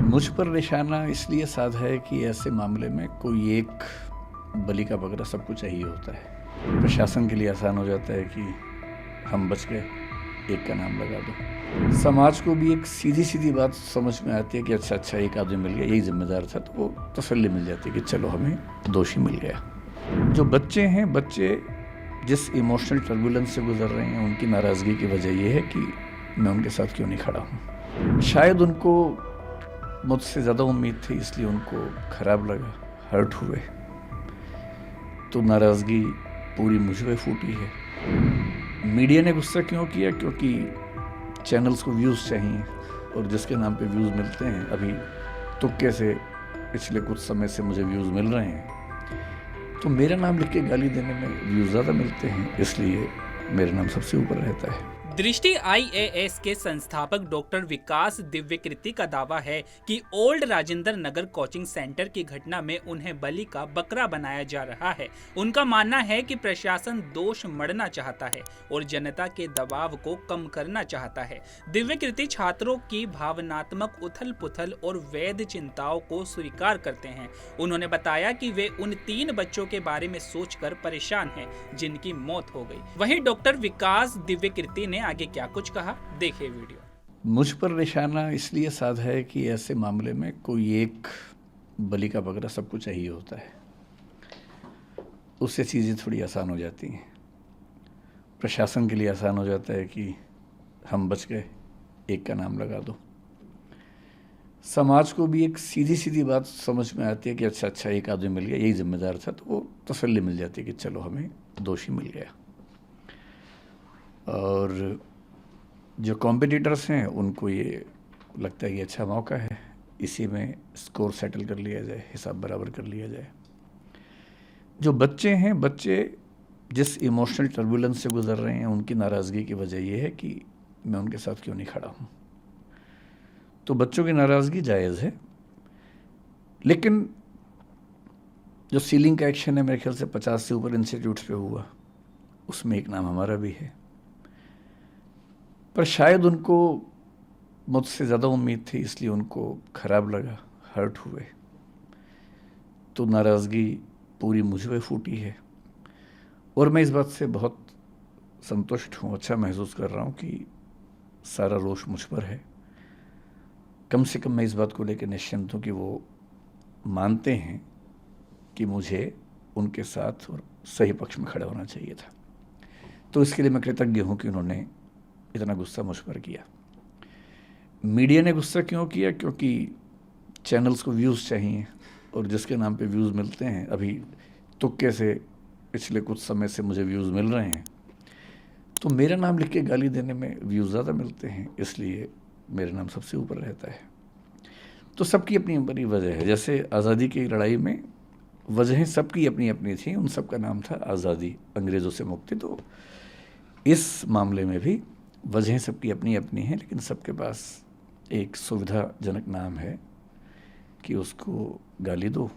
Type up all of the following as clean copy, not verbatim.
मुझ पर निशाना इसलिए साधा है कि ऐसे मामले में कोई एक बलि का बकरा सबको चाहिए होता है। प्रशासन के लिए आसान हो जाता है कि हम बच गए, एक का नाम लगा दो। समाज को भी एक सीधी सीधी बात समझ में आती है कि अच्छा एक आदमी मिल गया, यही जिम्मेदार था, तो वो तसल्ली मिल जाती है कि चलो हमें दोषी मिल गया। जो बच्चे हैं, बच्चे जिस इमोशनल टर्बुलेंस से गुजर रहे हैं, उनकी नाराज़गी की वजह यह है कि मैं उनके साथ क्यों नहीं खड़ा हूँ। शायद उनको मुझसे ज़्यादा उम्मीद थी, इसलिए उनको ख़राब लगा, हर्ट हुए, तो नाराज़गी पूरी मुझ पे फूटी है। मीडिया ने गुस्सा क्यों किया? क्योंकि चैनल्स को व्यूज़ चाहिए, और जिसके नाम पे व्यूज़ मिलते हैं, अभी तुक्के से पिछले कुछ समय से मुझे व्यूज़ मिल रहे हैं, तो मेरा नाम लिख के गाली देने में व्यूज़ ज़्यादा मिलते हैं, इसलिए मेरा नाम सबसे ऊपर रहता है। दृष्टि आईएएस के संस्थापक डॉक्टर विकास दिव्यकृति का दावा है कि old Rajendra Nagar coaching centre की घटना में उन्हें बलि का बकरा बनाया जा रहा है। उनका मानना है कि प्रशासन दोष मढ़ना चाहता है और जनता के दबाव को कम करना चाहता है। दिव्यकृति छात्रों की भावनात्मक उथल पुथल और वैध चिंताओं को स्वीकार करते हैं। उन्होंने बताया कि वे उन 3 बच्चों के बारे में सोचकर परेशान हैं जिनकी मौत हो गई। वहीं डॉक्टर विकास दिव्यकृति ने आगे क्या कुछ कहा, देखिए वीडियो। मुझ पर निशाना इसलिए साधा है कि ऐसे मामले में कोई एक बलि का बकरा सबको चाहिए होता है, उससे चीज़ें थोड़ी आसान हो जाती हैं। प्रशासन के लिए आसान हो जाता है कि हम बच गए, एक का नाम लगा दो। समाज को भी एक सीधी सीधी बात समझ में आती है कि अच्छा एक आदमी मिल गया, यही जिम्मेदार था, तो वो तसल्ली मिल जाती है कि चलो हमें दोषी मिल गया। और जो कॉम्पिटिटर्स हैं, उनको ये लगता है कि अच्छा मौका है, इसी में स्कोर सेटल कर लिया जाए, हिसाब बराबर कर लिया जाए। जो बच्चे हैं, बच्चे जिस इमोशनल टर्बुलेंस से गुजर रहे हैं, उनकी नाराज़गी की वजह यह है कि मैं उनके साथ क्यों नहीं खड़ा हूँ। तो बच्चों की नाराज़गी जायज़ है, लेकिन जो सीलिंग का एक्शन है, मेरे ख्याल से 50 से ऊपर इंस्टीट्यूट्स पे हुआ, उसमें एक नाम हमारा भी है। पर शायद उनको मुझसे ज़्यादा उम्मीद थी, इसलिए उनको ख़राब लगा, हर्ट हुए, तो नाराज़गी पूरी मुझ पे फूटी है। और मैं इस बात से बहुत संतुष्ट हूँ, अच्छा महसूस कर रहा हूँ कि सारा रोष मुझ पर है। कम से कम मैं इस बात को लेकर निश्चिंत हूँ कि वो मानते हैं कि मुझे उनके साथ और सही पक्ष में खड़ा होना चाहिए था। तो इसके लिए मैं कृतज्ञ हूँ कि उन्होंने इतना गुस्सा मुझ पर किया। मीडिया ने गुस्सा क्यों किया? क्योंकि चैनल्स को व्यूज़ चाहिए, और जिसके नाम पे व्यूज़ मिलते हैं, अभी तुक्के से पिछले कुछ समय से मुझे व्यूज़ मिल रहे हैं, तो मेरा नाम लिख के गाली देने में व्यूज़ ज़्यादा मिलते हैं, इसलिए मेरा नाम सबसे ऊपर रहता है। तो सबकी अपनी अपनी वजह है। जैसे आज़ादी की लड़ाई में वजहें सबकी अपनी अपनी थी, उन सब का नाम था आज़ादी, अंग्रेज़ों से मुक्ति। तो इस मामले में भी वजहें सबकी अपनी अपनी हैं, लेकिन सबके पास एक सुविधाजनक नाम है कि उसको गाली दो,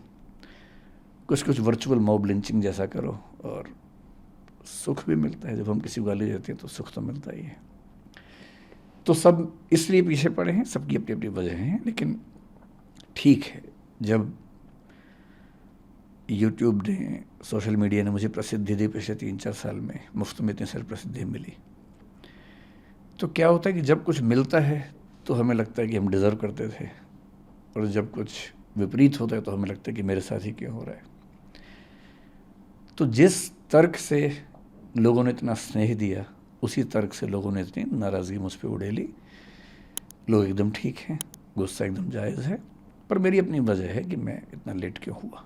कुछ वर्चुअल मॉब लिंचिंग जैसा करो, और सुख भी मिलता है। जब हम किसी को गाली देते हैं तो सुख तो मिलता ही है। तो सब इसलिए पीछे पड़े हैं, सबकी अपनी अपनी वजह हैं, लेकिन ठीक है, जब यूट्यूब ने, सोशल मीडिया ने मुझे प्रसिद्धि दी पिछले 3-4 साल में, मुफ्त में इतनी सारी प्रसिद्धि मिली, तो क्या होता है कि जब कुछ मिलता है तो हमें लगता है कि हम डिज़र्व करते थे, और जब कुछ विपरीत होता है तो हमें लगता है कि मेरे साथ ही क्यों हो रहा है। तो जिस तर्क से लोगों ने इतना स्नेह दिया, उसी तर्क से लोगों ने इतनी नाराज़गी मुझ पर उड़ेली। लोग एकदम ठीक हैं, गुस्सा एकदम जायज़ है, पर मेरी अपनी वजह है कि मैं इतना लेट क्यों हुआ।